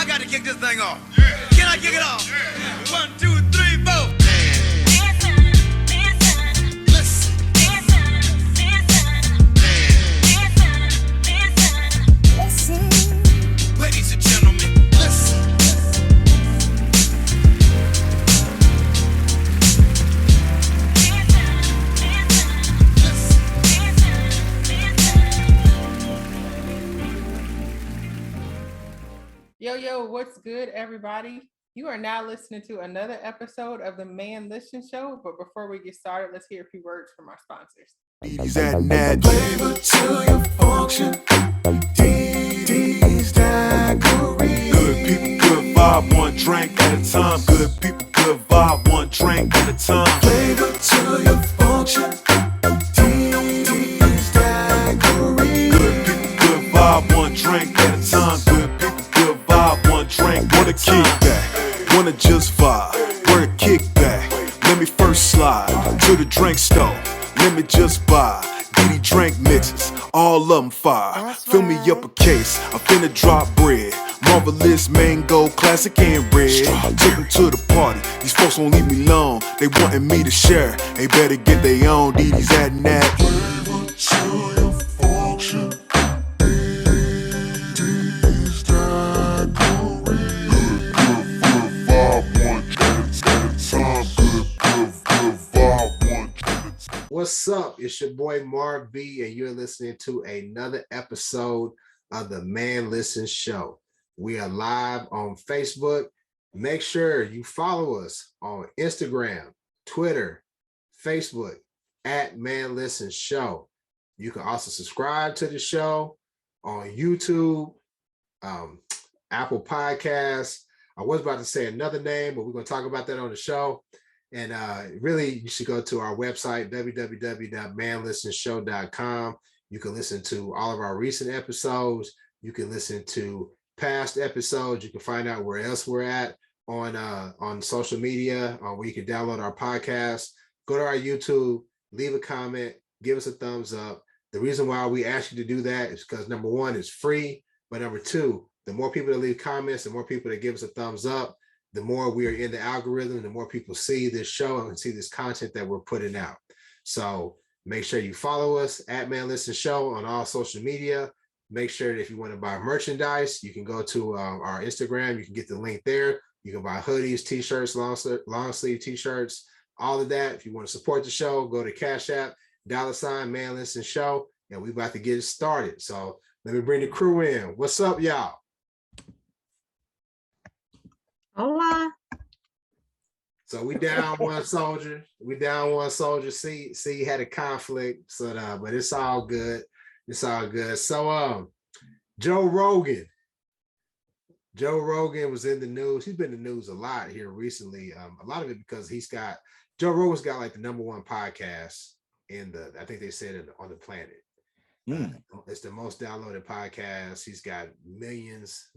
I got to kick this thing off. Can I kick it off? 1, 2, 3, 4. Ladies and gentlemen, listen. Yo, what's good, everybody? You are now listening to another episode of the Man Listen Show. But before we get started, let's hear a few words from our sponsors. D's adding that flavor to your function. D's Daiquiri. Good people, good vibe, one drink at a time. Good people, good vibe, one drink at a time. Flavor to your function. D's Daiquiri. Good people, good vibe, one drink at a time. Good people, good vibe, one drink. Wanna kick back, wanna just vibe. Where to kick back? Let me first slide to the drink store. Let me just buy DD drink mixes, all of them fire. Fill me up a case, I'm finna drop bread. Marvelous mango, classic and red. Took them to the party, these folks won't leave me alone. They wanting me to share, they better get their own. DD's adding that flavor to your function. DD's Daiquiri. Good vibe, one at a time. Good vibe, one at a time. What's up? It's your boy Marv B, and you're listening to another episode of the Man Listen Show. We are live on Facebook. Make sure you follow us on Instagram, Twitter, Facebook at Man Listen Show. You can also subscribe to the show on YouTube, Apple Podcasts. I was about to say another name, but we're going to talk about that on the show. And really, you should go to our website, www.manlistenshow.com. You can listen to all of our recent episodes. You can listen to past episodes. You can find out where else we're at on social media, where you can download our podcast. Go to our YouTube, leave a comment, give us a thumbs up. The reason why we ask you to do that is because, number one, it's free. But number two, the more people that leave comments, the more people that give us a thumbs up, the more we are in the algorithm, the more people see this show and see this content that we're putting out. So make sure you follow us at Man Listen Show on all social media. Make sure that if you want to buy merchandise, you can go to our Instagram. You can get the link there. You can buy hoodies, t-shirts, long sleeve t-shirts, all of that. If you want to support the show, go to Cash App, $ Man Listen Show, and we're about to get it started. So let me bring the crew in. What's up, y'all? Hola. So we down one soldier. See, had a conflict, so but it's all good. It's all good. So Joe Rogan was in the news. He's been in the news a lot here recently. A lot of it because Joe Rogan's got like the #1 podcast I think they said it on the planet. It's the most downloaded podcast. He's got millions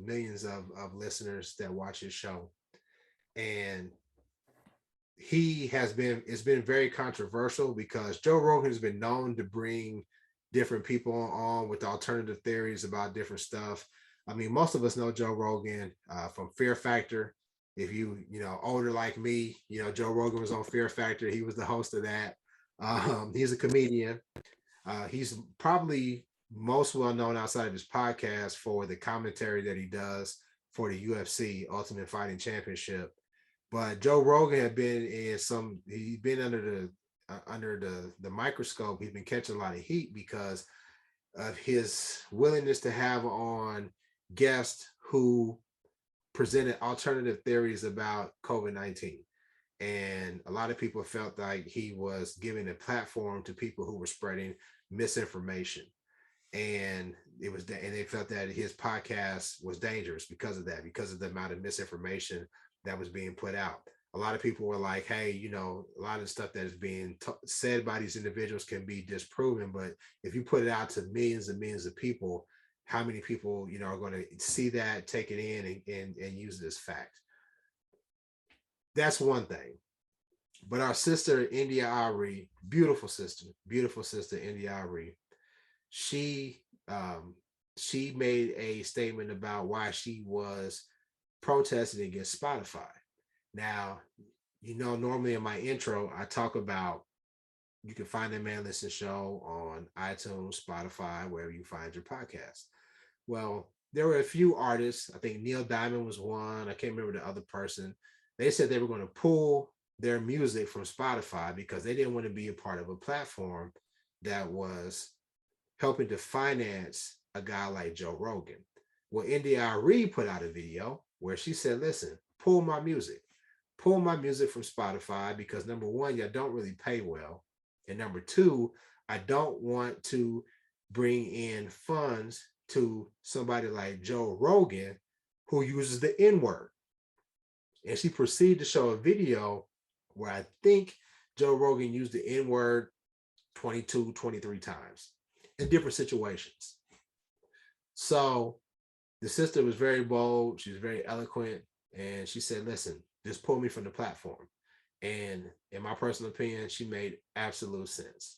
of listeners that watch his show. And it's been very controversial because Joe Rogan has been known to bring different people on with alternative theories about different stuff. I mean, most of us know Joe Rogan from Fear Factor. If you older like me, Joe Rogan was on Fear Factor. He was the host of that. He's a comedian. He's probably most well known outside of his podcast for the commentary that he does for the UFC Ultimate Fighting Championship. But Joe Rogan had been he's been under the microscope. He's been catching a lot of heat because of his willingness to have on guests who presented alternative theories about COVID-19. And a lot of people felt like he was giving a platform to people who were spreading misinformation. And they felt that his podcast was dangerous because of that, because of the amount of misinformation that was being put out. A lot of people were like, hey, a lot of the stuff that is being said by these individuals can be disproven, but if you put it out to millions and millions of people, how many people, are going to see that, take it in and use it as fact? That's one thing. But our sister, India Ari, beautiful sister, India Ari, she made a statement about why she was protesting against Spotify. Now, normally in my intro, I talk about you can find the Man Listen Show on iTunes, Spotify, wherever you find your podcast. Well, there were a few artists. I think Neil Diamond was one. I can't remember the other person. They said they were going to pull their music from Spotify because they didn't want to be a part of a platform that was helping to finance a guy like Joe Rogan. Well, India Arie put out a video where she said, listen, pull my music from Spotify because number one, y'all don't really pay well. And number two, I don't want to bring in funds to somebody like Joe Rogan who uses the N-word. And she proceeded to show a video where I think Joe Rogan used the N-word 22, 23 times in different situations. So the sister was very bold. She was very eloquent. And she said, listen, just pull me from the platform. And in my personal opinion, she made absolute sense.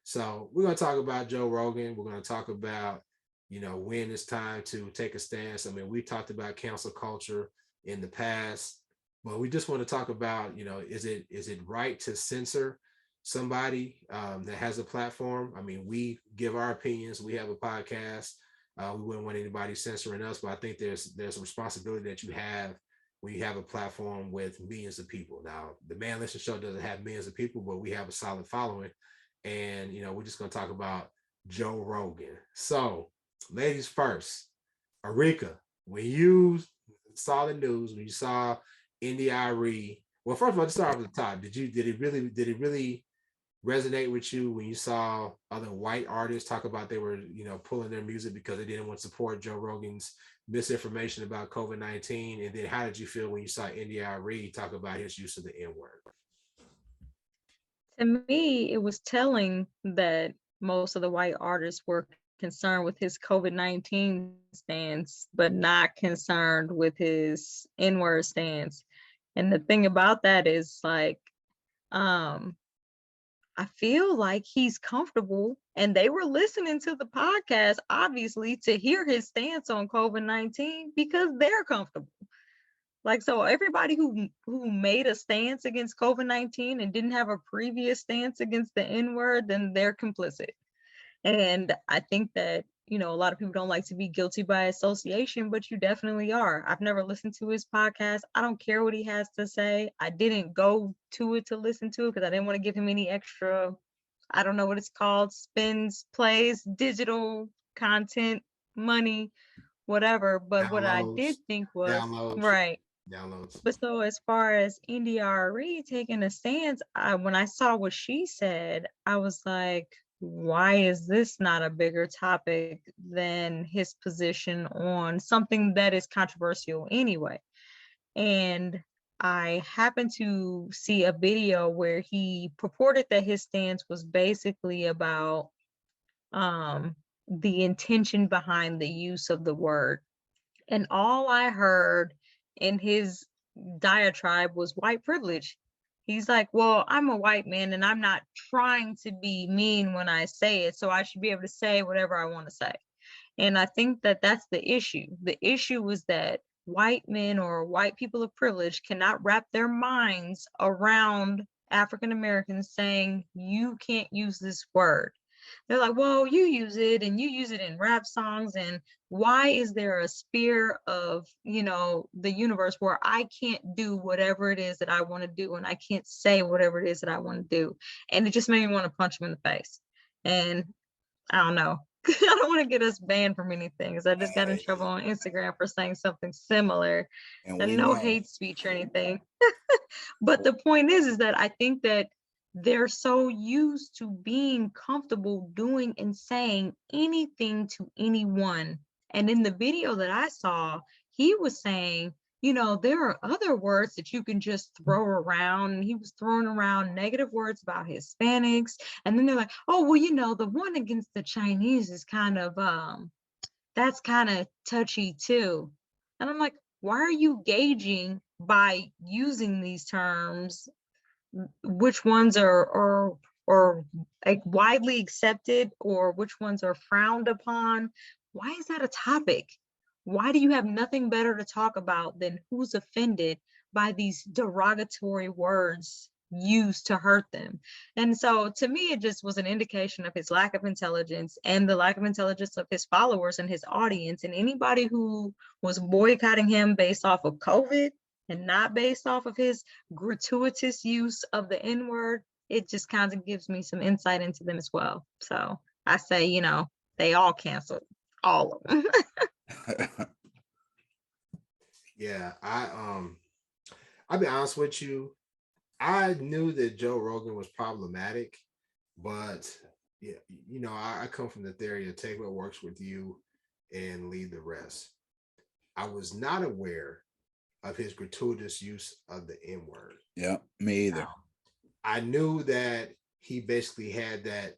So we're going to talk about Joe Rogan. We're going to talk about, when it's time to take a stance. I mean, we talked about cancel culture in the past, but we just want to talk about, is it right to censor somebody that has a platform? I mean, we give our opinions. We have a podcast. We wouldn't want anybody censoring us, but I think there's a responsibility that you have when you have a platform with millions of people. Now, the Man Listen Show doesn't have millions of people, but we have a solid following. And, we're just going to talk about Joe Rogan. So, ladies first, Arika, when you saw the news, when you saw India Arie, well, first of all, just start off at the top. Did it really resonate with you when you saw other white artists talk about they were, pulling their music because they didn't want to support Joe Rogan's misinformation about COVID-19? And then how did you feel when you saw India Arie talk about his use of the N-word? To me, it was telling that most of the white artists were concerned with his COVID-19 stance, but not concerned with his N-word stance. And the thing about that is like, I feel like he's comfortable, and they were listening to the podcast, obviously, to hear his stance on COVID-19 because they're comfortable. Like, so everybody who made a stance against COVID-19 and didn't have a previous stance against the N-word, then they're complicit. And I think that, a lot of people don't like to be guilty by association, but you definitely are. I've never listened to his podcast. I don't care what he has to say. I didn't go to it to listen to it because I didn't want to give him any extra, I don't know what it's called, spins, plays, digital content, money, whatever. But what I did think was, right. Downloads. But so as far as India Arie taking a stance, when I saw what she said, I was like, why is this not a bigger topic than his position on something that is controversial anyway? And I happened to see a video where he purported that his stance was basically about the intention behind the use of the word. And all I heard in his diatribe was white privilege. He's like, well, I'm a white man and I'm not trying to be mean when I say it, so I should be able to say whatever I want to say. And I think that that's the issue. The issue is that white men or white people of privilege cannot wrap their minds around African Americans saying, you can't use this word. They're like, well, you use it and you use it in rap songs. And why is there a sphere of, the universe where I can't do whatever it is that I want to do and I can't say whatever it is that I want to do? And it just made me want to punch him in the face. And I don't know. I don't want to get us banned from anything because I just got in trouble on Instagram for saying something similar and no hate speech or anything. But the point is that I think that they're so used to being comfortable doing and saying anything to anyone. And in the video that I saw, he was saying, there are other words that you can just throw around. And he was throwing around negative words about Hispanics. And then they're like, oh, well, the one against the Chinese is kind of, that's kind of touchy too. And I'm like, why are you gauging by using these terms which ones are like widely accepted or which ones are frowned upon? Why is that a topic? why do you have nothing better to talk about than who's offended by these derogatory words used to hurt them? And so to me, it just was an indication of his lack of intelligence and the lack of intelligence of his followers and his audience. And anybody who was boycotting him based off of COVID and not based off of his gratuitous use of the N-word, it just kind of gives me some insight into them as well. So I say, you know, they all canceled, all of them. Yeah, I'll be honest with you. I knew that Joe Rogan was problematic, but yeah, you know, I come from the theory of take what works with you and leave the rest. I was not aware of his gratuitous use of the N-word. Yeah, me either. I knew that he basically had that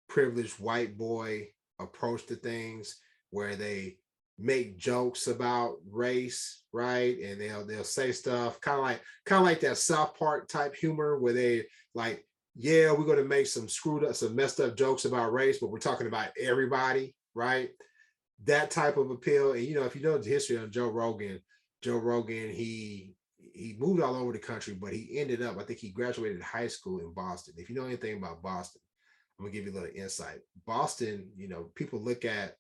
privileged white boy approach to things where they make jokes about race, right? And they'll say stuff kind of like that South Park type humor where they like, yeah, we're going to make some screwed up, some messed up jokes about race, but we're talking about everybody, right? That type of appeal. And you know, if you know the history of Joe Rogan, he moved all over the country, but he ended up, I think he graduated high school in Boston. If you know anything about Boston, I'm gonna give you a little insight. Boston, you know, people look at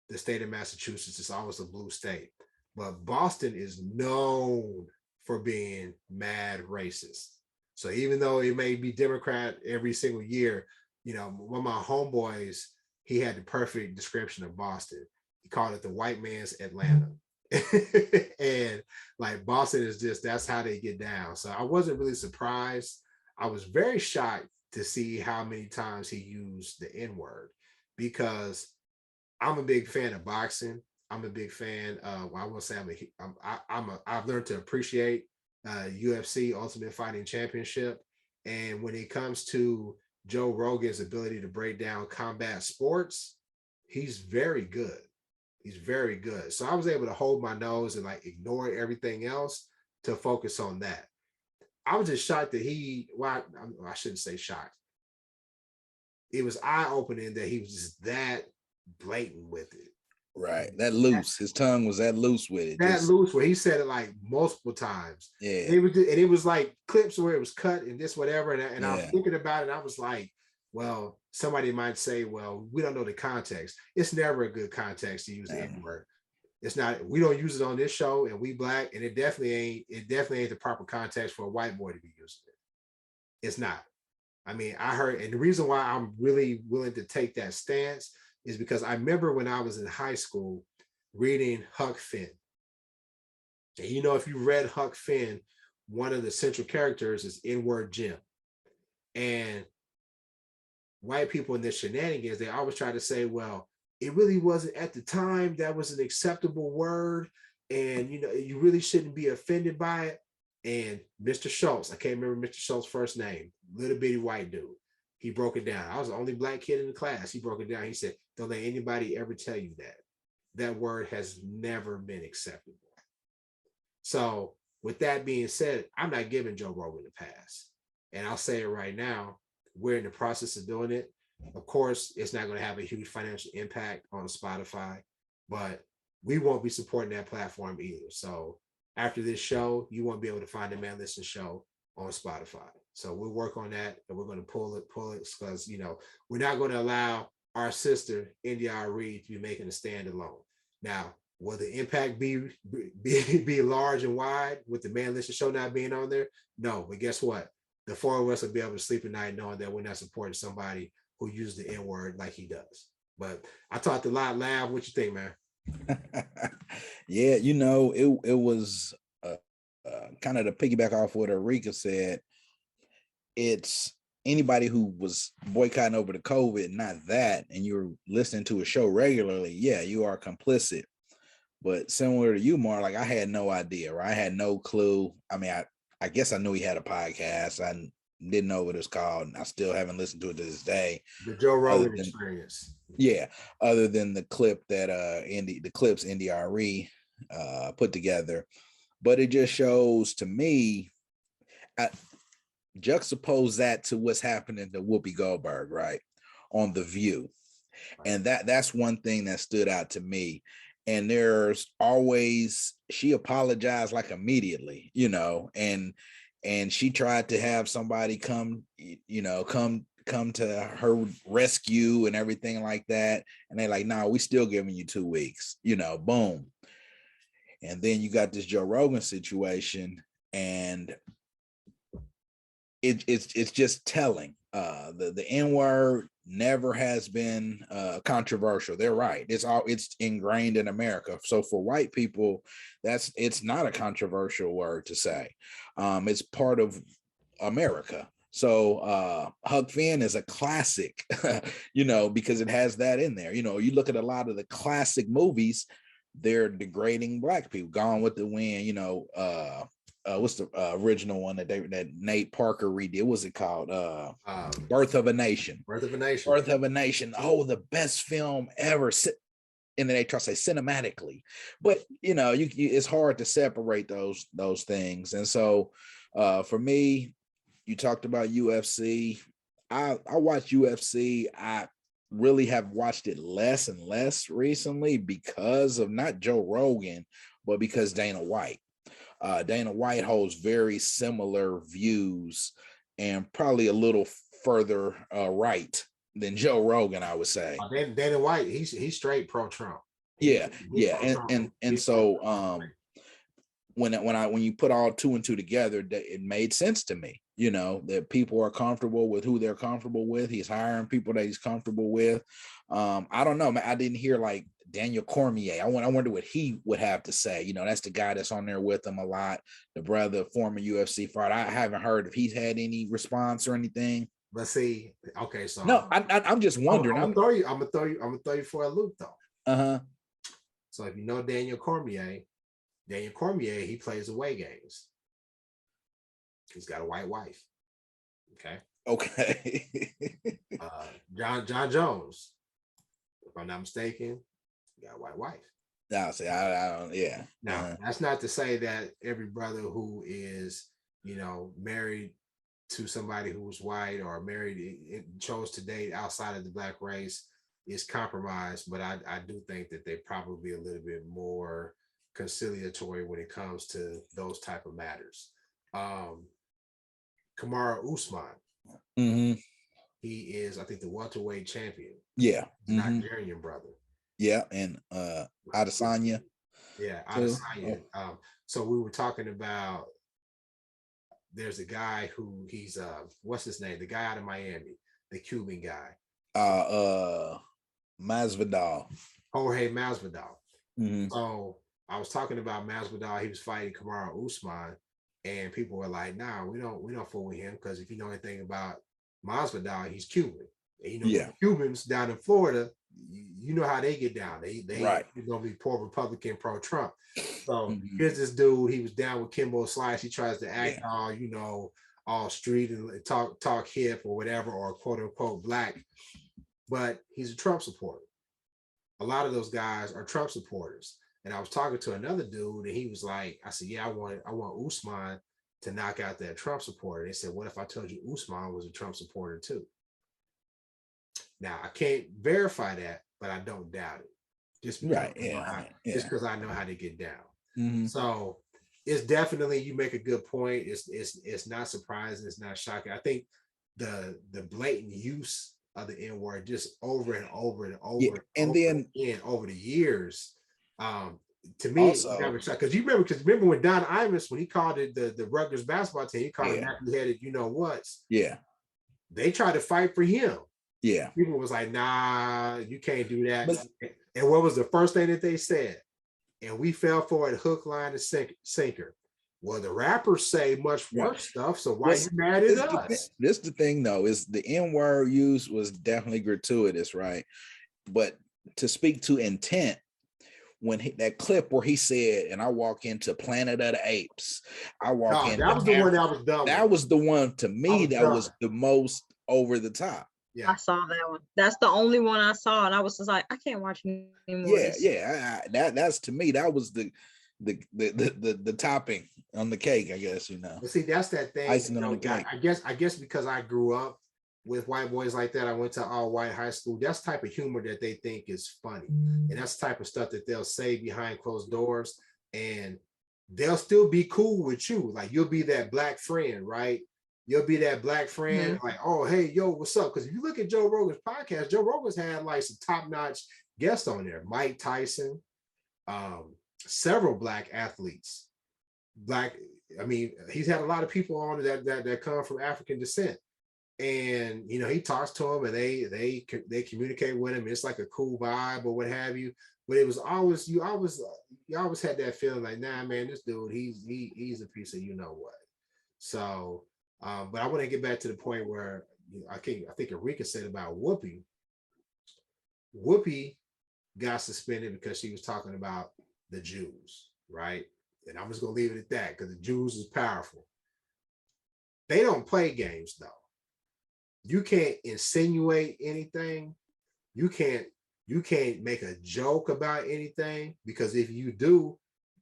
the state of Massachusetts, it's always a blue state, but Boston is known for being mad racist. So even though it may be Democrat every single year, you know, one of my homeboys, he had the perfect description of Boston. He called it the white man's Atlanta. And like Boston is just, that's how they get down. So I wasn't really surprised. I was very shocked to see how many times he used the N-word, because I'm a big fan of boxing. I'm a big fan of, well, I will say I've learned to appreciate UFC, Ultimate Fighting Championship. And when it comes to Joe Rogan's ability to break down combat sports, he's very good. He's very good. So I was able to hold my nose and like ignore everything else to focus on that. I was just shocked that I shouldn't say shocked. It was eye-opening that he was just that blatant with it. Right. That loose. His tongue was that loose with it. That loose where he said it like multiple times. Yeah. And it was like clips where it was cut and this, whatever. And I was thinking about it. And I was like, well, somebody might say, well, we don't know the context. It's never a good context to use the N-word. It's not, we don't use it on this show and we black, and it definitely ain't the proper context for a white boy to be using it. It's not. I mean, I heard, and the reason why I'm really willing to take that stance is because I remember when I was in high school reading Huck Finn. And you know, if you read Huck Finn, one of the central characters is N-word Jim. And white people in their shenanigans, they always try to say, well, it really wasn't at the time, that was an acceptable word. And, you know, you really shouldn't be offended by it. And Mr. Schultz, I can't remember Mr. Schultz's first name, little bitty white dude. He broke it down. I was the only black kid in the class. He broke it down. He said, don't let anybody ever tell you that. That word has never been acceptable. So with that being said, I'm not giving Joe Rogan a pass. And I'll say it right now, we're in the process of doing it. Of course, it's not going to have a huge financial impact on Spotify, but we won't be supporting that platform either. So after this show, you won't be able to find the Man Listen Show on Spotify. So we'll work on that, and we're going to pull it because, you know, we're not going to allow our sister, India Reed, to be making a standalone. Now, will the impact be large and wide with the Man Listen Show not being on there? No, but guess what? The four of us will be able to sleep at night knowing that we're not supporting somebody who uses the N-word like he does. But I talked a lot, Lav. What you think, man? Yeah, you know, it was kind of to piggyback off what Erika said. It's anybody who was boycotting over the COVID, not that, and you're listening to a show regularly, yeah, you are complicit. But similar to you, Mar, like I had no idea, right? I had no clue. I mean, I guess I knew he had a podcast. I didn't know what it's called, and I still haven't listened to it to this day. The Joe Rogan Experience. Yeah, other than the clip that clips NDRE put together. But it just shows to me, juxtapose that to what's happening to Whoopi Goldberg, right, on The View. And that's one thing that stood out to me. and there's always, she apologized like immediately, you know, and she tried to have somebody come to her rescue and everything like that, and they're like, no, we still giving you 2 weeks, you know, boom. And then you got this Joe Rogan situation, and it's just telling. The N-word never has been controversial. They're right. It's ingrained in America. So for white people, it's not a controversial word to say. It's part of America. So Huck Finn is a classic, you know, because it has that in there. You know, you look at a lot of the classic movies, they're degrading black people. Gone with the Wind, you know, what's the original one that Nate Parker redid? What was it called? Birth of a Nation. Birth of a Nation. Birth of a Nation. Oh, the best film ever. And then they try to say cinematically, but you know, it's hard to separate those things. And so for me, you talked about UFC. I watch UFC. I really have watched it less and less recently because of not Joe Rogan, but because Dana White. Dana White holds very similar views and probably a little further right than Joe Rogan, I would say. Dana White, he's straight pro-Trump. Yeah. And so when you put all 2 and 2 together, it made sense to me, you know, that people are comfortable with who they're comfortable with. He's hiring people that he's comfortable with. I don't know, man. I didn't hear like Daniel Cormier. I wonder what he would have to say. You know, that's the guy that's on there with him a lot. The brother, former UFC fighter. I haven't heard if he's had any response or anything. But see, okay, so no, I'm just wondering. I'm gonna throw you for a loop though. So if you know Daniel Cormier, he plays away games. He's got a white wife. Okay. John Jones, if I'm not mistaken, he got a white wife. No, see, I don't. Yeah. Now that's not to say that every brother who is, you know, married to somebody who was white or married chose to date outside of the black race is compromised, but I do think that they probably a little bit more conciliatory when it comes to those type of matters. Kamara Usman, he is, I think, the welterweight champion. Yeah, Nigerian brother. Yeah, and Adesanya. Yeah, Adesanya. So we were talking about. There's a guy who he's what's his name? The guy out of Miami, the Cuban guy. Masvidal. Jorge Masvidal. So I was talking about Masvidal. He was fighting Kamara Usman, and people were like, "Nah, we don't fool with him because if you know anything about Masvidal, he's Cuban. And, you know, Cubans down in Florida, you know how they get down. They right. They're gonna be pro-Republican, pro-Trump. So here's this dude. He was down with Kimbo Slice. He tries to act all, you know, all street and talk hip or whatever, or quote unquote black, but he's a Trump supporter. A lot of those guys are Trump supporters. And I was talking to another dude, and he was like, I said, yeah, I want Usman to knock out that Trump supporter. They said, what if I told you Usman was a Trump supporter too? Now I can't verify that, but I don't doubt it. Just because just because I know how to get down. So it's definitely, you make a good point. It's not surprising. It's not shocking. I think the blatant use of the N-word just over and over and over over the years. To me, because remember when Don Imus, when he called it the Rutgers basketball team, he called it nappy-headed, you know what's. Yeah, they tried to fight for him. Yeah, people was like, nah, you can't do that. And what was the first thing that they said? And we fell for it, hook, line, and sinker. Well, the rappers say much worse stuff, so why are you mad at us? This the thing, though, is the N-word use was definitely gratuitous, right? But to speak to intent, when that clip where he said, and I walk into Planet of the Apes, I walk in. That was the one that was done. That was the one, to me, that was the most over the top. Yeah. I saw that one. That's the only one I saw, and I was just like, I can't watch anymore. That's to me, that was the topping on the cake, I guess, you know. But see, that's that thing. Icing on the cake. I guess because I grew up with white boys like that. I went to all white high school. That's the type of humor that they think is funny. And that's the type of stuff that they'll say behind closed doors. And they'll still be cool with you. Like you'll be that black friend, right? You'll be that black friend, like, oh, hey, yo, what's up? Because if you look at Joe Rogan's podcast, Joe Rogan's had like some top-notch guests on there. Mike Tyson, several black athletes. He's had a lot of people on that come from African descent. And you know, he talks to them and they communicate with him. It's like a cool vibe or what have you. But it was always you always had that feeling like, nah, man, this dude, he's a piece of you know what. So but I want to get back to the point where I think Erika said about Whoopi. Whoopi got suspended because she was talking about the Jews, right? And I'm just gonna leave it at that because the Jews is powerful. They don't play games though. You can't insinuate anything. You can't make a joke about anything because if you do,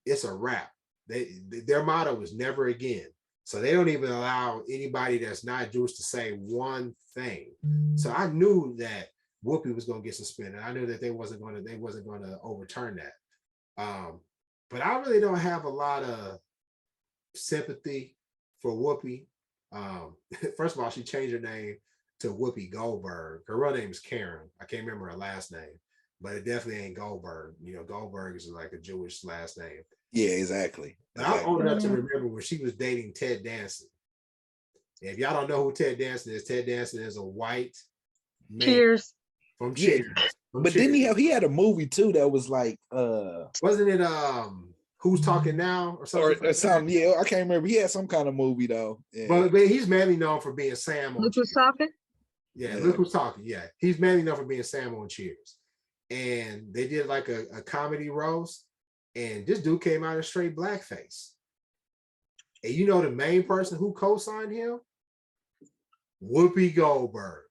it's a wrap. Their motto is never again. So they don't even allow anybody that's not Jewish to say one thing. So I knew that Whoopi was going to get suspended. I knew that they wasn't going to overturn that. But I really don't have a lot of sympathy for Whoopi. First of all, she changed her name to Whoopi Goldberg. Her real name is Karen. I can't remember her last name, but it definitely ain't Goldberg. You know, Goldberg is like a Jewish last name. Yeah, exactly. But I'm old enough to remember when she was dating Ted Danson. And if y'all don't know who Ted Danson is a white man. Cheers. From Cheers. But didn't he had a movie too that was like wasn't it Who's Talking Now or something? Or something, yeah, I can't remember. He had some kind of movie though. Yeah. But he's mainly known for being Sam on Look Who's Talking? Yeah, Look Who's Talking. Yeah. He's mainly known for being Sam on Cheers. And they did like a comedy roast. And this dude came out in straight blackface. And you know the main person who co-signed him? Whoopi Goldberg.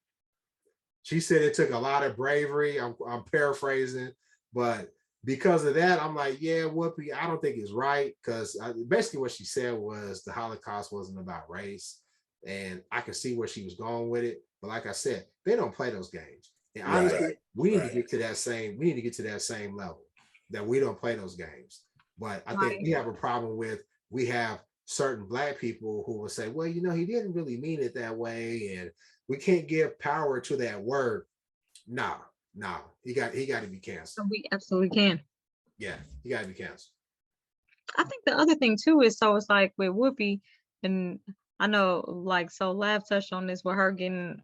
She said it took a lot of bravery. I'm paraphrasing, but because of that, I'm like, yeah, Whoopi, I don't think it's right. Because basically what she said was the Holocaust wasn't about race. And I could see where she was going with it. But like I said, they don't play those games. And honestly, we need to get to that same level. That we don't play those games. But I think we have a problem with, we have certain black people who will say, well, you know, he didn't really mean it that way. And we can't give power to that word. No, he got to be canceled. We absolutely can. Yeah, he got to be canceled. I think the other thing too is, so it's like with Whoopi, and I know like, so Lav touched on this with her getting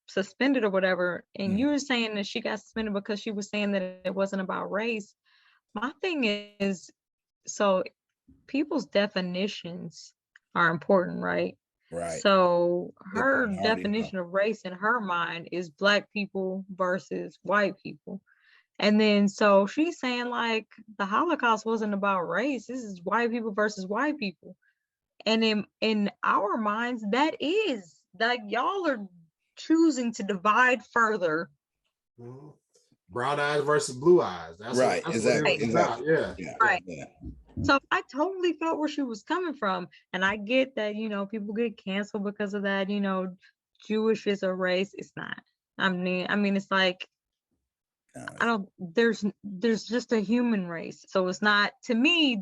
suspended or whatever. And you were saying that she got suspended because she was saying that it wasn't about race. My thing is, so people's definitions are important, right? Right. So her definition of race in her mind is black people versus white people. And then so she's saying like the Holocaust wasn't about race. This is white people versus white people. And in our minds, that is like, y'all are choosing to divide further. Mm-hmm. Brown eyes versus blue eyes. That's right. That's exactly. Yeah. Right. Yeah. So I totally felt where she was coming from. And I get that, you know, people get canceled because of that, you know, Jewish is a race. It's not. I mean, it's like, there's just a human race. So it's not, to me,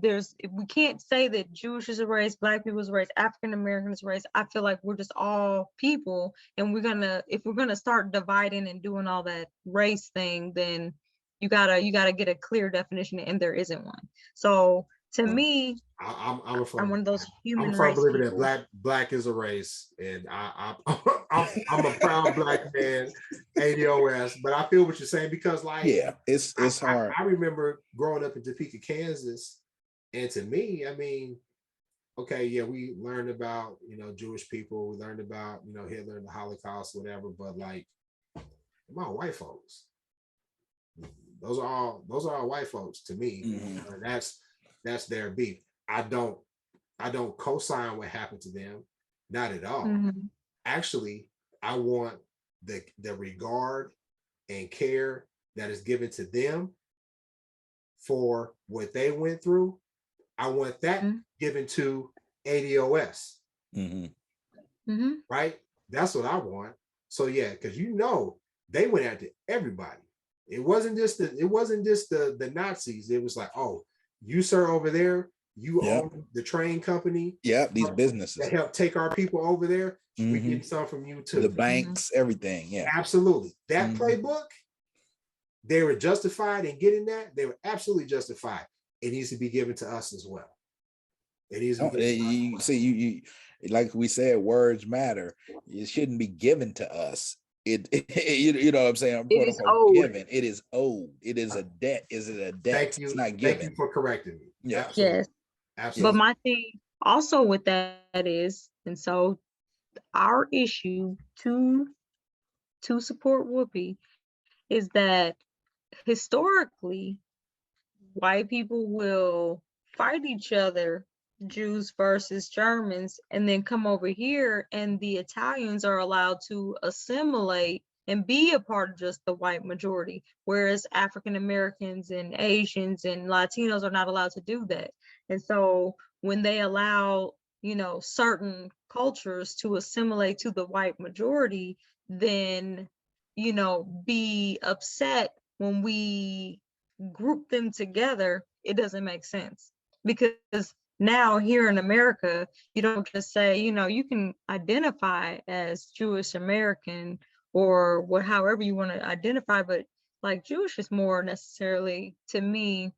we can't say that Jewish is a race, black people is a race, African American is a race. I feel like we're just all people. And if we're gonna start dividing and doing all that race thing, then you gotta get a clear definition, and there isn't one. So to me, I'm one of those human race people. I'm a believer that black is a race, and I'm a proud black man, ADOS. But I feel what you're saying, because like, yeah, it's hard. I remember growing up in Topeka, Kansas, and to me, I mean, okay, yeah, we learned about, you know, Jewish people, we learned about, you know, Hitler and the Holocaust, whatever. But like, my white folks, those are all white folks to me, and that's their beef. I don't co-sign what happened to them, not at all. Actually, I want the regard and care that is given to them for what they went through. I want that given to ADOS. Right? That's what I want. So yeah, because they went after everybody. It wasn't just the Nazis. It was like, oh, you sir over there, you own the train company. Yep, these businesses that help take our people over there. We Mhm. get some from you too. The banks, everything. Yeah, Absolutely. That Mhm. playbook, they were justified in getting that. They were absolutely justified. It needs to be given to us as well. It needs to be given to us as you well. see, you like we said, words matter. It shouldn't be given to us. You know what I'm saying? It Quote is unquote owed. given. It is owed. It is a debt. Is it a debt? Thank you. It's not Thank given. you for correcting me. Yeah. Absolutely. Yes. Absolutely. But my thing also with that is, and so our issue to support Whoopi is that historically white people will fight each other, Jews versus Germans, and then come over here and the Italians are allowed to assimilate and be a part of just the white majority, whereas African Americans and Asians and Latinos are not allowed to do that. And so when they allow, certain cultures to assimilate to the white majority, then, be upset when we group them together, it doesn't make sense. Because now here in America, you don't just say, you can identify as Jewish American or however you want to identify, but like Jewish is more necessarily to me,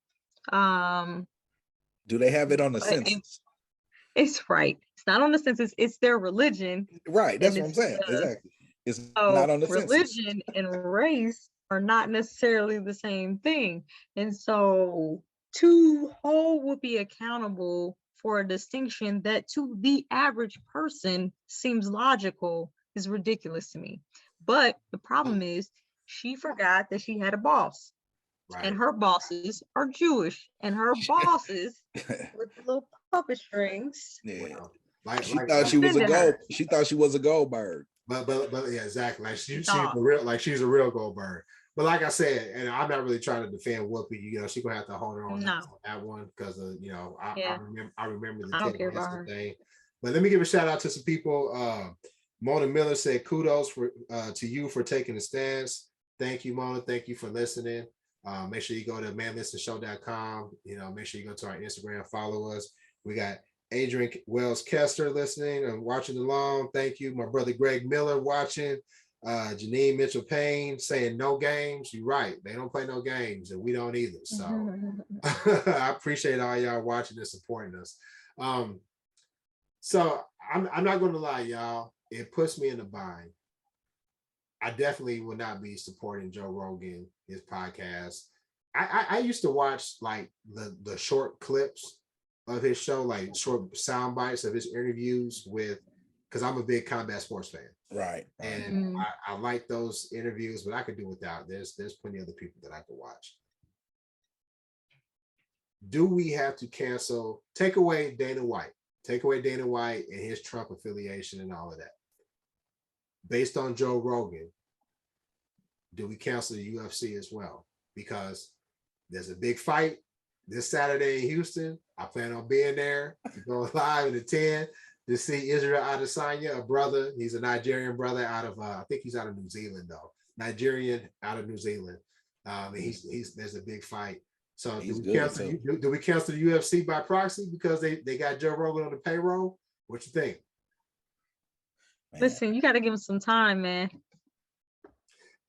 Do they have it on the census? it's right. It's not on the census, it's their religion. Right. That's what I'm it's saying. Exactly. It's So not on the census. religion and race are not necessarily the same thing. And so to hold would be accountable for a distinction that to the average person seems logical is ridiculous to me. But the problem is she forgot that she had a boss. Right. And her bosses are Jewish. And her bosses with the little puppet strings. Yeah. Like, She thought she was a Offended gold. her. She thought she was a Goldberg. But yeah, exactly. Like she's Stop. she's a real Goldberg. But like I said, and I'm not really trying to defend Whoopi. She's gonna have to hold her on that one because I remember the I don't Ted care about Danson her. thing. But let me give a shout out to some people. Mona Miller said kudos to you for taking the stance. Thank you, Mona. Thank you for listening. Make sure you go to manlistenshow.com. Make sure you go to our Instagram, follow us. We got Adrian Wells Kester listening and watching along. Thank you. My brother Greg Miller watching. Janine Mitchell Payne saying no games. You're right. They don't play no games, and we don't either. So I appreciate all y'all watching and supporting us. So I'm not going to lie, y'all. It puts me in a bind. I definitely will not be supporting Joe Rogan, his podcast. I used to watch like the short clips of his show, like short sound bites of his interviews because I'm a big combat sports fan. Right. And I like those interviews, but I could do without. There's plenty of other people that I could watch. Do we have to take away Dana White and his Trump affiliation and all of that? Based on Joe Rogan, do we cancel the UFC as well? Because there's a big fight this Saturday in Houston. I plan on being there to go live in the 10 to see Israel Adesanya, a brother. He's a Nigerian brother out of, I think he's out of New Zealand though. Nigerian out of New Zealand. There's a big fight. So do we cancel the UFC by proxy because they got Joe Rogan on the payroll? What you think? Listen, you got to give him some time, man.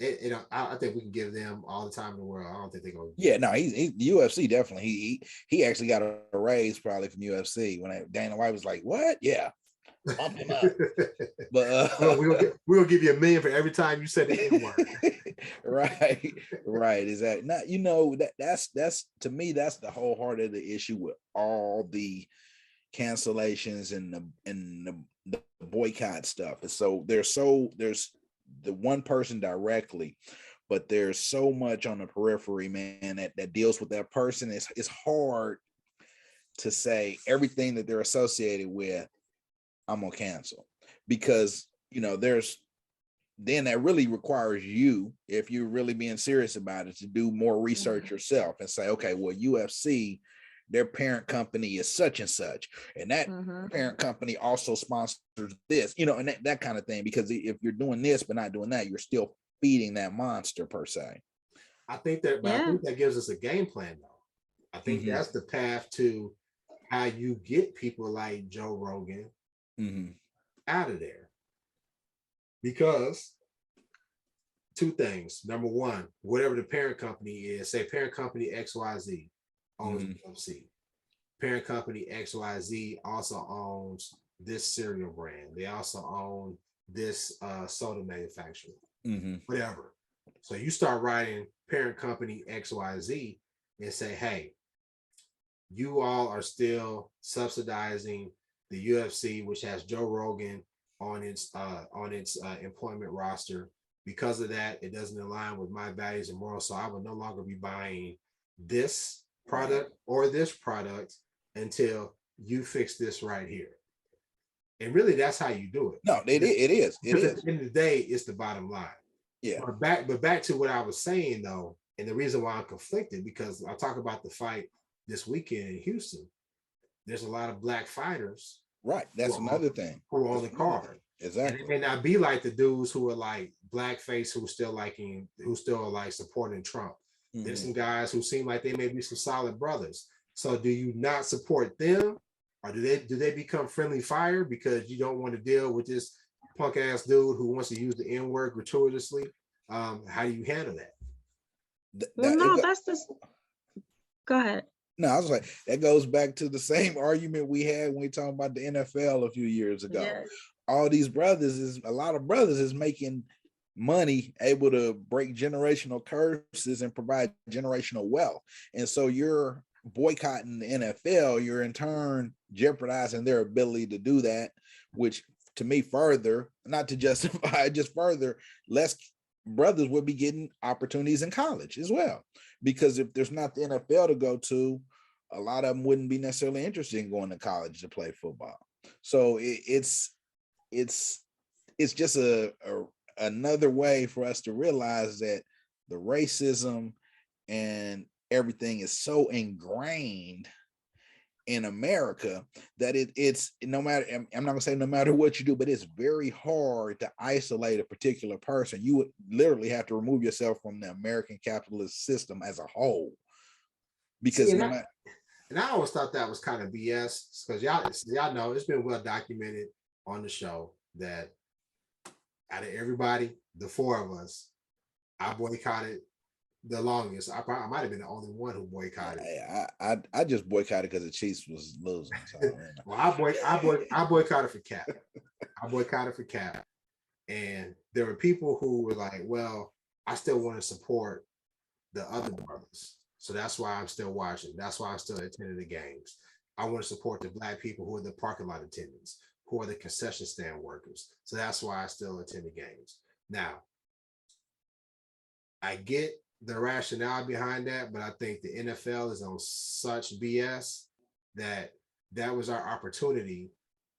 I think we can give them all the time in the world. I don't think they're going to. Yeah, no, he's UFC definitely. He actually got a raise probably from UFC when Dana White was like, "What? Yeah, bump him up." But we'll give you $1 million for every time you said the N word. right. Is that not? That's to me that's the whole heart of the issue with all the cancellations and the boycott stuff. And so there's the one person directly, but there's so much on the periphery, man, that deals with that person. It's hard to say everything that they're associated with, I'm gonna cancel, because there's then that really requires you, if you're really being serious about it, to do more research yourself and say, okay, well, UFC, their parent company is such and such, and that parent company also sponsors this, and that kind of thing. Because if you're doing this but not doing that, you're still feeding that monster per se. I think that gives us a game plan, though. I think that's the path to how you get people like Joe Rogan out of there. Because two things. Number one, whatever the parent company is, say parent company XYZ owns UFC. Parent company XYZ also owns this cereal brand. They also own this soda manufacturer, whatever. So you start writing parent company XYZ and say, hey, you all are still subsidizing the UFC, which has Joe Rogan on its employment roster. Because of that, it doesn't align with my values and morals. So I will no longer be buying this product or this product until you fix this right here. And really, that's how you do it. No, it is. Because at the end of the day, it's the bottom line. Yeah. But back to what I was saying, though, and the reason why I'm conflicted, because I talk about the fight this weekend in Houston. There's a lot of black fighters. Right. That's another thing. Who are on the card. Exactly. And it may not be like the dudes who are like blackface who still are supporting Trump. There's some guys who seem like they may be some solid brothers. So do you not support them, or do they become friendly fire because you don't want to deal with this punk ass dude who wants to use the N-word gratuitously? How do you handle that? Go ahead. No, I was like, that goes back to the same argument we had when we talked about the NFL a few years ago. Yes. All these a lot of brothers is making money, able to break generational curses and provide generational wealth. And so you're boycotting the NFL, you're in turn jeopardizing their ability to do that, which to me further, not to justify, just further, less brothers would be getting opportunities in college as well. Because if there's not the NFL to go to, a lot of them wouldn't be necessarily interested in going to college to play football. So it's just another way for us to realize that the racism and everything is so ingrained in America that it's no matter, I'm not gonna say no matter what you do, but it's very hard to isolate a particular person. You would literally have to remove yourself from the American capitalist system as a whole. Because and I always thought that was kind of BS, because y'all know it's been well documented on the show that out of everybody, the four of us, I boycotted the longest. I might have been the only one who boycotted. I just boycotted because the Chiefs was losing. So, well, I boycotted for Cap. I boycotted for Cap, and there were people who were like, "Well, I still want to support the other brothers, so that's why I'm still watching. That's why I'm still attending the games. I want to support the black people who are the parking lot attendants, who are the concession stand workers. So that's why I still attend the games." Now, I get the rationale behind that, but I think the NFL is on such BS that was our opportunity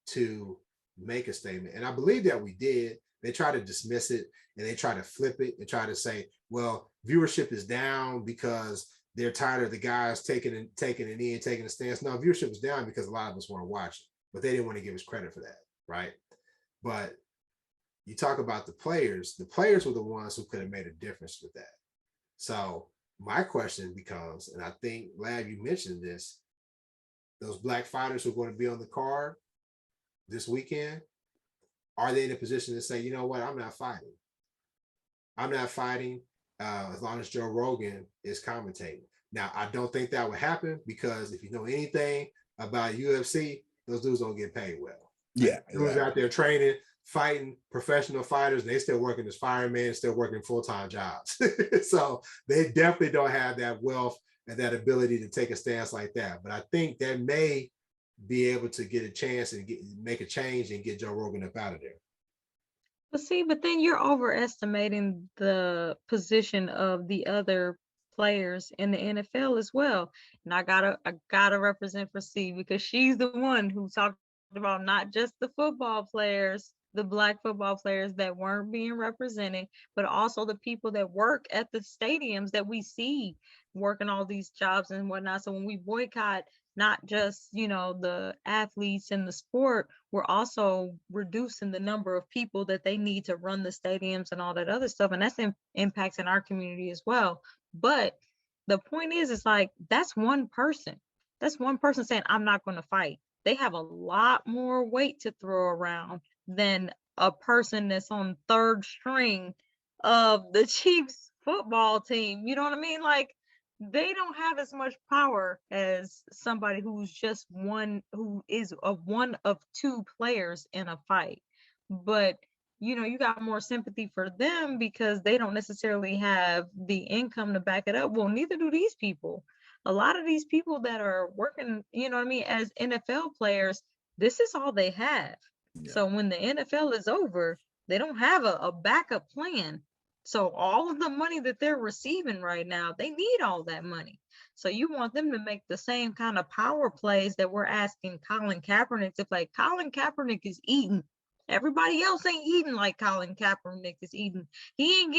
to make a statement. And I believe that we did. They try to dismiss it and they try to flip it and try to say, well, viewership is down because they're tired of the guys taking a knee and taking a stance. No, viewership is down because a lot of us weren't watching, but they didn't want to give us credit for that, right? But you talk about the players were the ones who could have made a difference with that. So my question becomes, and I think, Lab, you mentioned this, those black fighters who are going to be on the card this weekend, are they in a position to say, you know what, I'm not fighting. I'm not fighting as long as Joe Rogan is commentating. Now, I don't think that would happen, because if you know anything about UFC, those dudes don't get paid well. Yeah. Dudes out there training, fighting, professional fighters, and they still working as firemen, still working full-time jobs. So they definitely don't have that wealth and that ability to take a stance like that. But I think they may be able to get a chance and make a change and get Joe Rogan up out of there. But then you're overestimating the position of the other players in the NFL as well. And I gotta represent for C, because she's the one who talked about not just the football players, the black football players that weren't being represented, but also the people that work at the stadiums that we see working all these jobs and whatnot. So when we boycott not just, the athletes in the sport, we're also reducing the number of people that they need to run the stadiums and all that other stuff. And that's impacting our community as well. But the point is, it's like, that's one person. That's one person saying, I'm not going to fight. They have a lot more weight to throw around than a person that's on third string of the Chiefs football team. You know what I mean? Like, they don't have as much power as somebody who's just who is one of two players in a fight. But you got more sympathy for them because they don't necessarily have the income to back it up. Well, neither do these people. A lot of these people that are working, as NFL players, this is all they have. Yeah. So when the NFL is over, they don't have a backup plan. So all of the money that they're receiving right now, they need all that money. So you want them to make the same kind of power plays that we're asking Colin Kaepernick to play. Colin Kaepernick is eating. Everybody else ain't eating like Colin Kaepernick is eating. They ain't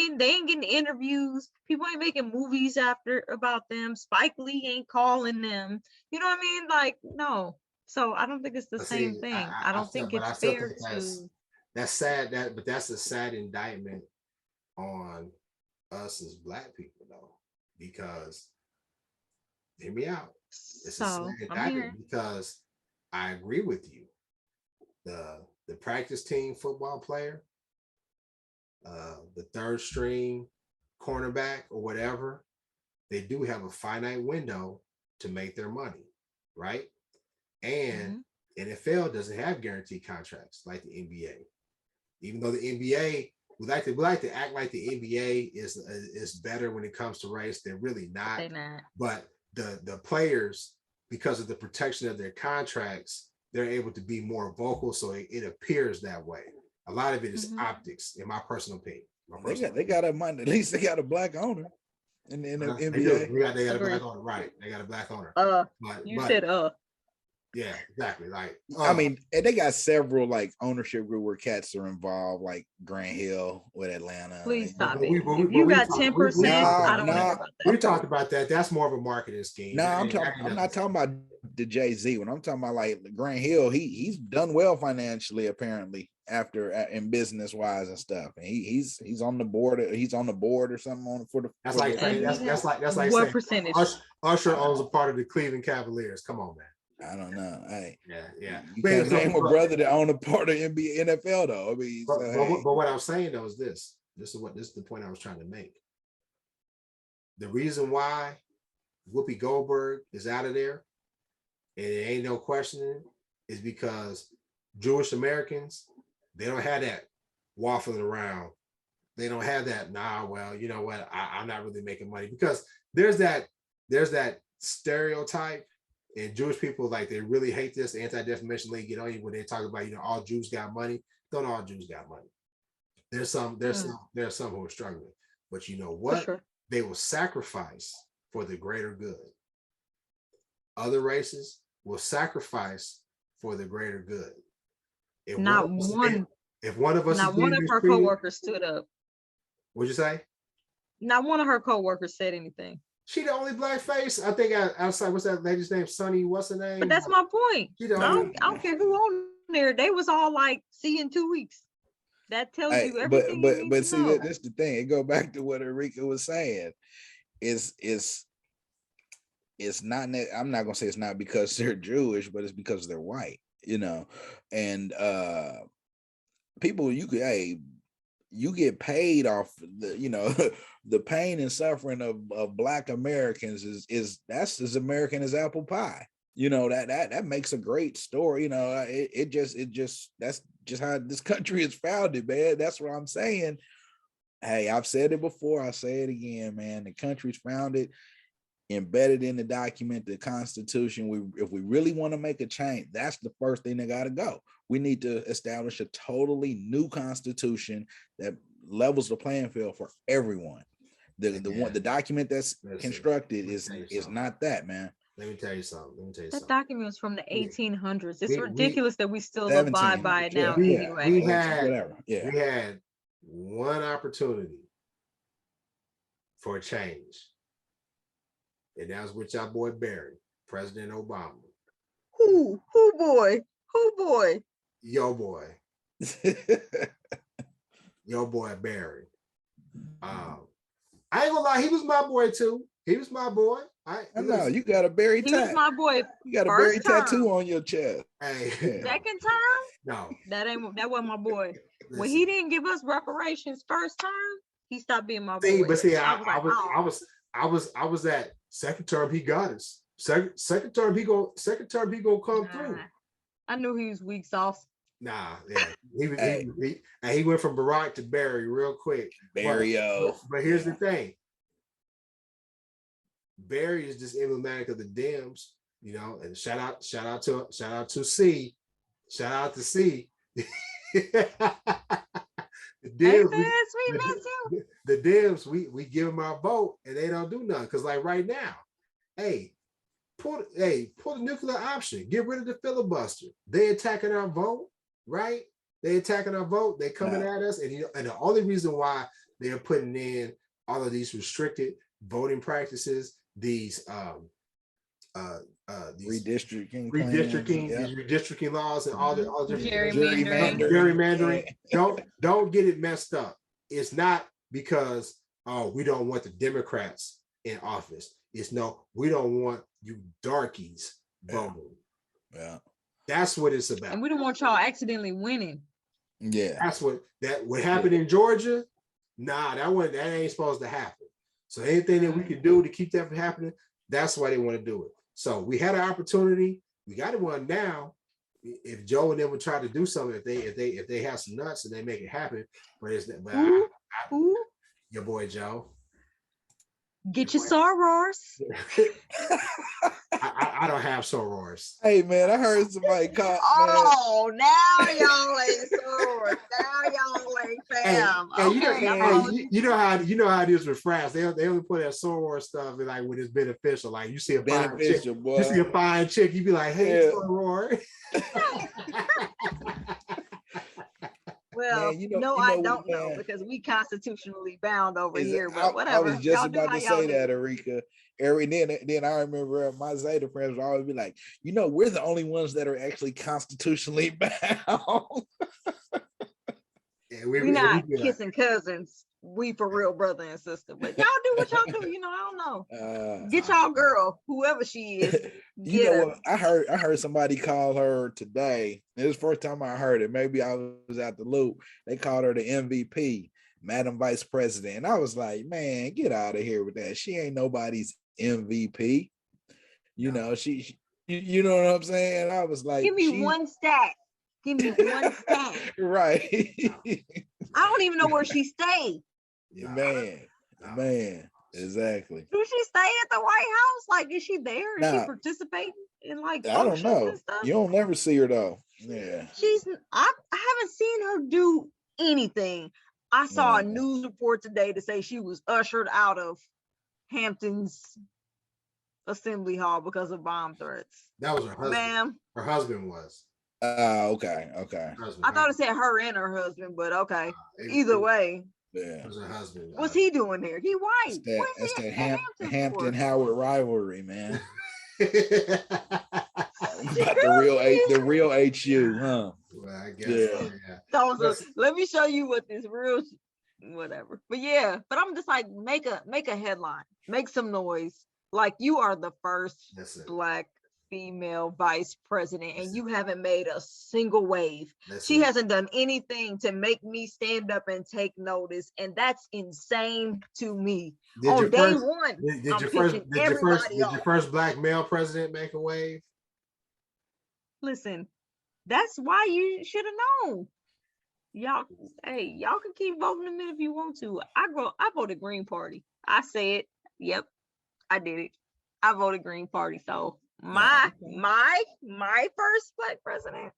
getting interviews. People ain't making movies about them. Spike Lee ain't calling them. You know what I mean? Like, no. So I don't think it's the same thing. I don't think it's fair to. That's sad. But that's a sad indictment on us as Black people, though, because hear me out. It's a sad indictment because I agree with you. The practice team football player, the third string cornerback or whatever, they do have a finite window to make their money, right? And NFL doesn't have guaranteed contracts like the NBA. Even though the NBA, we like to act like the NBA is better when it comes to race. They're really not. They're not. But the players, because of the protection of their contracts, they're able to be more vocal, so it appears that way. A lot of it is optics, in my personal opinion. They got a money. At least they got a Black owner in the NBA. They got a Black owner, right? They got a Black owner. You said Yeah, exactly. Like, I mean, and they got several like ownership group where cats are involved, like Grant Hill with Atlanta. Please stop it. If you got 10%, I don't know about that. We talked about that. That's more of a marketing scheme. No, I'm not talking about the Jay-Z. When I'm talking about like Grant Hill, he's done well financially apparently after in business wise and stuff. And he's on the board. He's on the board or something for the. That's like what saying percentage? Usher owns a part of the Cleveland Cavaliers. Come on, man. I don't know. Hey, yeah. You can't blame a brother to own a part of NBA, NFL though. I mean, but what I'm saying though is this. This is the point I was trying to make. The reason why Whoopi Goldberg is out of there, and it ain't no questioning, is because Jewish Americans, they don't have that waffling around. They don't have that. Nah, well, you know what? I'm not really making money, because there's that stereotype. And Jewish people, like, they really hate this. The Anti-Defamation League get on you when they talk about, all Jews got money. Don't all Jews got money. There's some who are struggling. But you know what? Sure. They will sacrifice for the greater good. Other races will sacrifice for the greater good. If one of her coworkers stood up. What'd you say? Not one of her coworkers said anything. She the only Black face. I think outside, what's that lady's name? Sunny, what's her name? But that's my point. I don't care who on there. They was all like, see you in 2 weeks. That tells you everything. But see, that's the thing. It go back to what Erika was saying. It's not. I'm not gonna say it's not because they're Jewish, but it's because they're white. And people, you get paid off the the pain and suffering of Black Americans is that's as American as apple pie. That makes a great story. It just that's just how this country is founded, man. That's what I'm saying. Hey, I've said it before, I say it again, man. The country's founded, embedded in the document, the Constitution. If we really want to make a change, that's the first thing that got to go. We need to establish a totally new Constitution that levels the playing field for everyone. The document that's constructed is not that, man. Let me tell you something. That document was from the 1800s. It's ridiculous that we still abide by it now. Anyway, we had one opportunity for a change. And that was with y'all boy Barry, President Obama. Who boy? Who boy? Yo boy. Yo boy Barry. I ain't gonna lie, he was my boy too. He was my boy. I know you got a Barry He was tattoo. my boy. You got a first Barry tattoo term. on your chest. Hey, Second term? no. That wasn't my boy. When Listen. he didn't give us reparations first term, he stopped being my See, boy. but see, I was that second term he got us. Second term he gonna come through. I knew he was weak sauce. Nah, yeah. He was Hey. he went from Barack to Barry real quick. Barry, but here's the thing. Barry is just emblematic of the Dems, you know, and shout out to C. Shout out to C. The Dems, Hey, sis, we miss you. the Dems, we give them our vote and they don't do nothing. Cause like right now, pull the nuclear option, get rid of the filibuster. They attacking our vote, right? They attacking our vote, they coming at us, and and the only reason why they're putting in all of these restricted voting practices, these redistricting, these redistricting laws, and all the Gerrymandering. Don't get it messed up. It's not because we don't want the Democrats in office. It's no, we don't want you darkies voting. Yeah, that's what it's about. And we don't want y'all accidentally winning. Yeah, that's what happened in Georgia. Nah, that ain't supposed to happen. So anything that we can do to keep that from happening, that's why they want to do it. So we had an opportunity. We got one now. If Joe and them would try to do something, if they have some nuts and they make it happen, but your boy Joe. Get your sorors. I don't have sorors. Hey man, I heard somebody call. Oh, now y'all ain't sorors. Now y'all ain't fam. You know how it is with France. They only put that soror stuff in, like when it's beneficial. Like you see a fine chick, boy. You see a fine chick, you be like, hey, soror. Well, man, I don't know because we constitutionally bound over here. But whatever. I was just y'all about to say that, Erika. Then I remember my Zeta friends would always be like, we're the only ones that are actually constitutionally bound. Yeah, we're not kissing cousins. We for real brother and sister. But y'all do what y'all do. I don't know. Get y'all girl, whoever she is. What? I heard somebody call her today. It was the first time I heard it. Maybe I was out the loop. They called her the MVP, Madam Vice President. And I was like, man, get out of here with that. She ain't nobody's MVP. She you know what I'm saying? I was like, give me one stat. Give me one stat. Right. I don't even know where she stayed. Man, exactly. Do she stay at the White House? Like, is she there? Is she participating in I don't know. You don't never see her though. Yeah. I haven't seen her do anything. I saw a news report today to say she was ushered out of Hampton's Assembly Hall because of bomb threats. That was her husband. Ma'am. Her husband was. Okay. I thought it said her and her husband, but okay. Either way. Yeah. It was her husband. What's he doing there? He white. That's that Hampton Howard rivalry, man. About the real HU, huh? Well, I guess. Yeah. So let me show you what this real whatever. But yeah, but I'm just like, make a headline, make some noise. Like, you are the first Black female vice president, and you haven't made a single wave. She hasn't done anything to make me stand up and take notice, and that's insane to me. On day one, did your first Black male president make a wave? Listen, that's why you should have known. Y'all can keep voting him in if you want to. I voted Green Party. I said, yep, I did it. I voted Green Party. So my first Black president.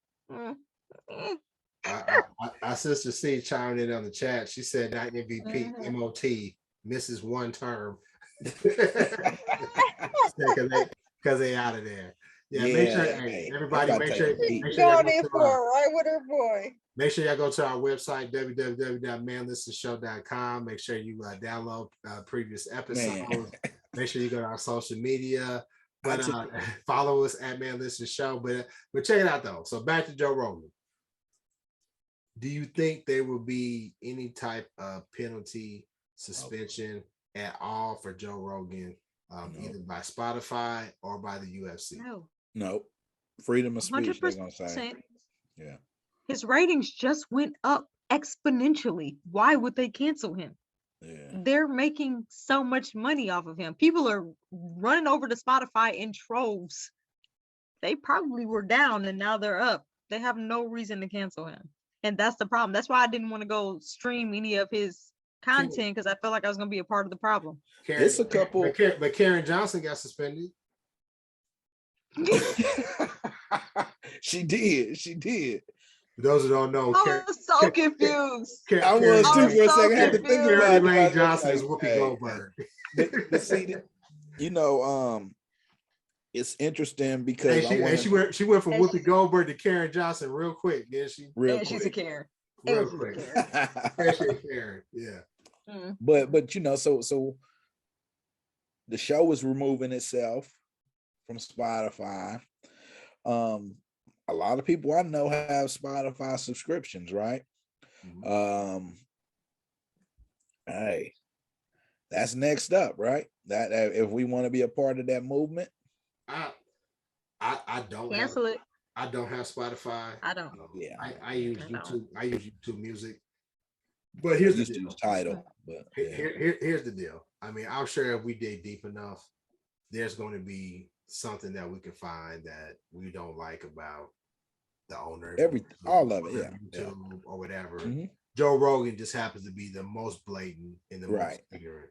Our sister C chimed in on the chat. She said not MVP, MOT, misses one term. Because they out of there. Yeah, make sure everybody make sure y'all go to right with her boy. Make sure y'all go to our website, www.manlistenshow.com. Make sure you download previous episodes. Make sure you go to our social media. But follow us at Man Listen Show. But check it out though. So back to Joe Rogan. Do you think there will be any type of penalty, suspension at all for Joe Rogan, either by Spotify or by the UFC? No. Freedom of speech, they're gonna say. 100%. Yeah. His ratings just went up exponentially. Why would they cancel him? Yeah. They're making so much money off of him. People are running over to Spotify in troves. They probably were down and now they're up. They have no reason to cancel him. And that's the problem. That's why I didn't want to go stream any of his content, because I felt like I was going to be a part of the problem. It's a couple. But Karen Johnson got suspended. She did. For those who don't know, I was so confused. I was too for a second. I had to think about it. Elaine Johnson is Whoopi Goldberg. But see, it's interesting because she went from Whoopi Goldberg to Karen Johnson real quick, didn't she? She's a Karen. Real quick. Karen. Yeah. But so the show is removing itself from Spotify. A lot of people I know have Spotify subscriptions, right? Mm-hmm. Hey, that's next up, right? That if we want to be a part of that movement, I don't cancel it. I don't have Spotify. I don't. Yeah, I use YouTube. I use YouTube Music. But here's the deal. Here's the deal. I mean, I'm sure if we dig deep enough, there's going to be something that we can find that we don't like about the owner. Everything, all of it, YouTube or whatever. Mm-hmm. Joe Rogan just happens to be the most blatant and the most ignorant.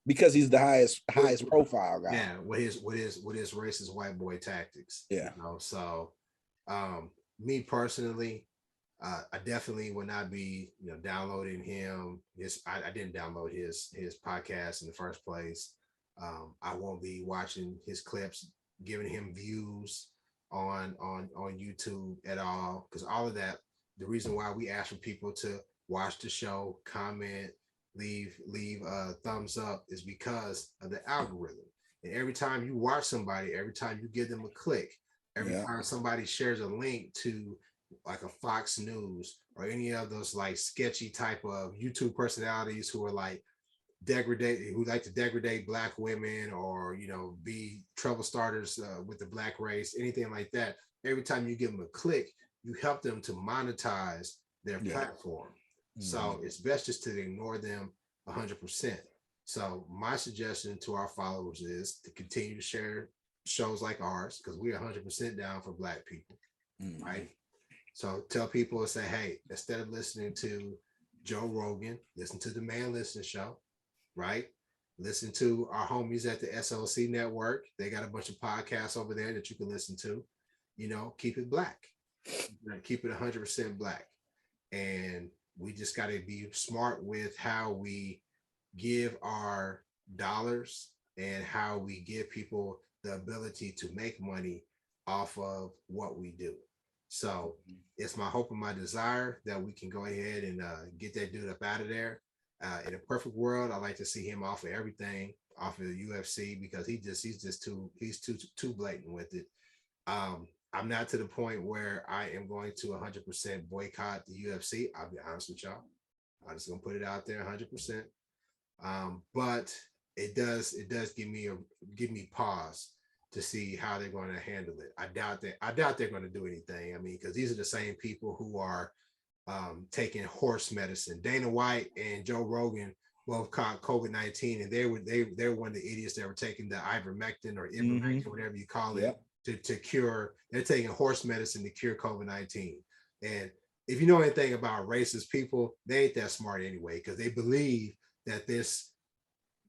Because he's the highest profile guy. Yeah, with his racist white boy tactics. Yeah. So me personally, I definitely would not be downloading him. I didn't download his podcast in the first place. I won't be watching his clips, giving him views on YouTube at all, because all of that, the reason why we ask for people to watch the show, comment, leave a thumbs up is because of the algorithm. And every time you watch somebody, every time you give them a click, every time somebody shares a link to like a Fox News or any of those like sketchy type of YouTube personalities who are like who like to degrade Black women or be trouble starters with the Black race, anything like that, every time you give them a click, you help them to monetize their platform. Mm-hmm. So it's best just to ignore them 100%. So my suggestion to our followers is to continue to share shows like ours, because we're 100% down for Black people. Mm-hmm. Right? So tell people and say, hey, instead of listening to Joe Rogan, listen to the Man Listen Show. Right? Listen to our homies at the SLC Network. They got a bunch of podcasts over there that you can listen to. Keep it Black. Keep it 100% Black. And we just got to be smart with how we give our dollars and how we give people the ability to make money off of what we do. So it's my hope and my desire that we can go ahead and get that dude up out of there. In a perfect world, I like to see him off of everything, off of the UFC, because he's too blatant with it. I'm not to the point where I am going to 100% boycott the UFC. I'll be honest with y'all. I'm just gonna put it out there 100%. But it does give me pause to see how they're going to handle it. I doubt they're going to do anything. I mean, because these are the same people who are taking horse medicine. Dana White and Joe Rogan both caught COVID-19, and they were one of the idiots that were taking the ivermectin or ivermectin, whatever you call it, to cure. They're taking horse medicine to cure COVID-19. And if you know anything about racist people, they ain't that smart anyway, because they believe that this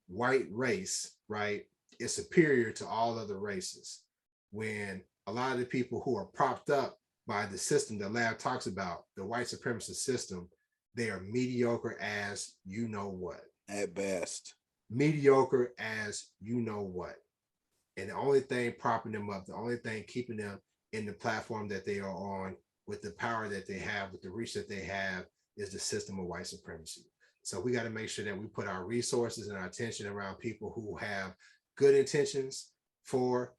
white race, right, is superior to all other races, when a lot of the people who are propped up by the system that Lab talks about, the white supremacist system, they are mediocre as you know what. At best. Mediocre as you know what. And the only thing propping them up, the only thing keeping them in the platform that they are on, with the power that they have, with the reach that they have, is the system of white supremacy. So we got to make sure that we put our resources and our attention around people who have good intentions for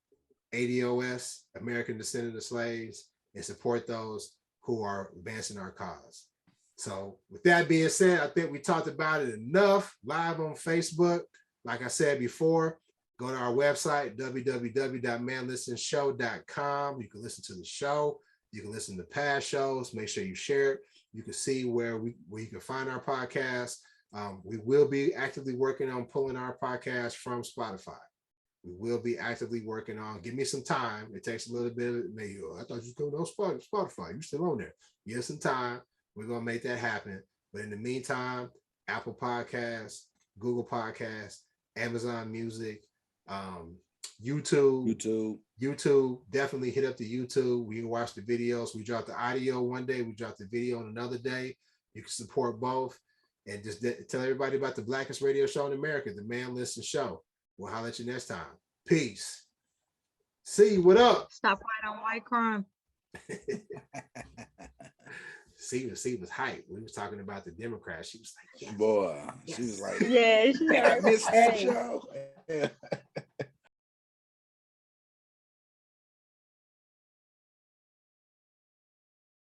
ADOS, American Descendant of Slaves, and support those who are advancing our cause. So with that being said, I think we talked about it enough live on Facebook. Like I said before, go to our website, www.manlistenshow.com. You can listen to the show. You can listen to past shows. Make sure you share it. You can see where you can find our podcast. We will be actively working on pulling our podcast from Spotify. We will be actively working on. Give me some time. It takes a little bit. Maybe I thought you was going on Spotify. You're still on there. Give us some time. We're gonna make that happen. But in the meantime, Apple Podcasts, Google Podcasts, Amazon Music, YouTube. Definitely hit up the YouTube. We can watch the videos. We drop the audio one day. We drop the video on another day. You can support both. And just tell everybody about the blackest radio show in America, the Man Listen Show. We'll holler at you next time. Peace. See, what up? Stop white on white crime. C was hype. We was talking about the Democrats. She was like, yes. Boy, Yes. she was like, Yeah, she I missed that Hey. show. Yeah.